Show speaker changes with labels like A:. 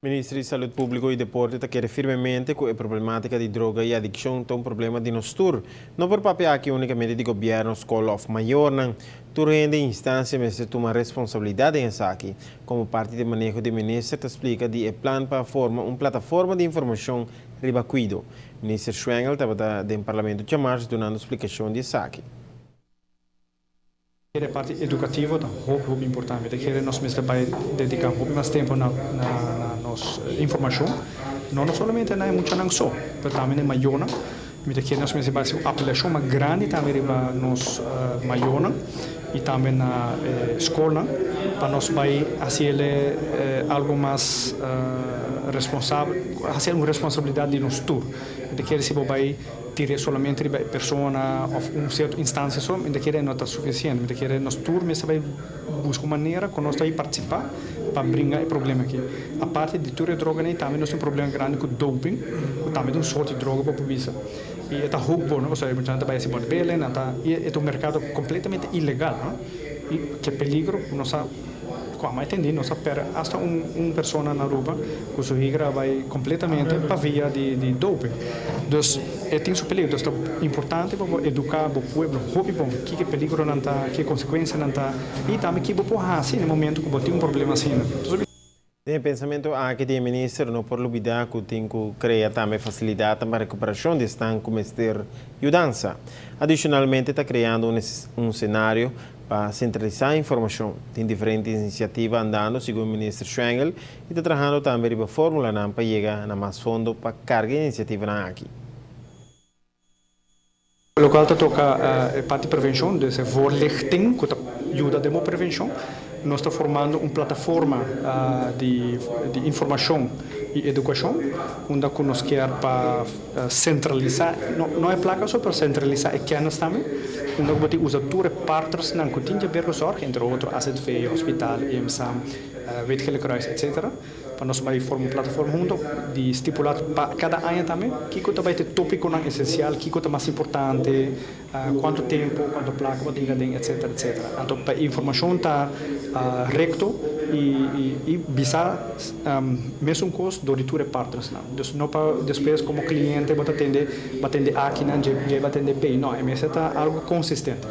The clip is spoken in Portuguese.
A: Ministro di Salute Público e Deporte está querendo firmemente que a problemática de droga e adicção é um problema de nós todos. Não por papel aqui unicamente de governo, escola ou maior, não. Tudo rende instância, mas se toma responsabilidade em aqui. Como parte do manejo do ministro, explica de plano para formar uma plataforma de informação ribacuido. O ministro Schwengel estava no Parlamento de Março dando explicação de aqui.
B: A parte educativa é muito importante. Nós vai dedicar muito mais tempo na nossa informação, não somente na muito só, mas também na maior. Nós vai ser uma apelação mais grande também para nós maior e também na escola, para nós vai fazer algo mais responsável, fazer uma responsabilidade de nós todos. Se vai tirar somente a pessoa ou uma certa instância só, não é suficiente. Nós todos vai buscar uma maneira que nós vamos participar para brincar o problema aqui. A parte de toda a droga, também nós temos um problema grande com o doping, também tem um sorte de droga para a população. E é muito bom, ou seja, muita gente vai se botar bem, é um mercado completamente ilegal, não? E que é peligro, nós como entendi, nós perde hasta uma pessoa na rua que sua vida vai completamente para via de doping. Então, tem seu peligro. Então, é importante para educar o povo, que peligro não está, que consequência não está, e também que pode fazer no momento que tem um problema assim.
A: Tem pensamento aqui do ministro, não por olvidar que tem que criar também facilidade para a recuperação de estanco mestre mudança. Adicionalmente, está criando um cenário para centralizar a informação. Tem diferentes iniciativas andando, segundo o ministro Schwengel, e está trabalhando também para a fórmula para chegar a mais fundo para carga de iniciativa aqui.
B: O local toca a parte de prevenção, desse voorlichting, que ajuda a prevenção. Nós estamos formando uma plataforma de informação e educação, onde nós queremos para centralizar, não é placa só para centralizar a kennis também, onde nós temos usar partners na continha bergzorg, entre outros AZV, hospital, EMSAM, Wetgele-Kruis, etc. Para nós vai formar uma plataforma junto de estipular para cada ano também, que vai ter tópico essencial, que é mais importante, quanto tempo, quanto placa, quanto ingredient, etc, etc. Então, para a informação está recto e bisa mesmo custo do riture partners. Não para depois como cliente vai atender aqui, não vai atender bem, não, é algo consistente.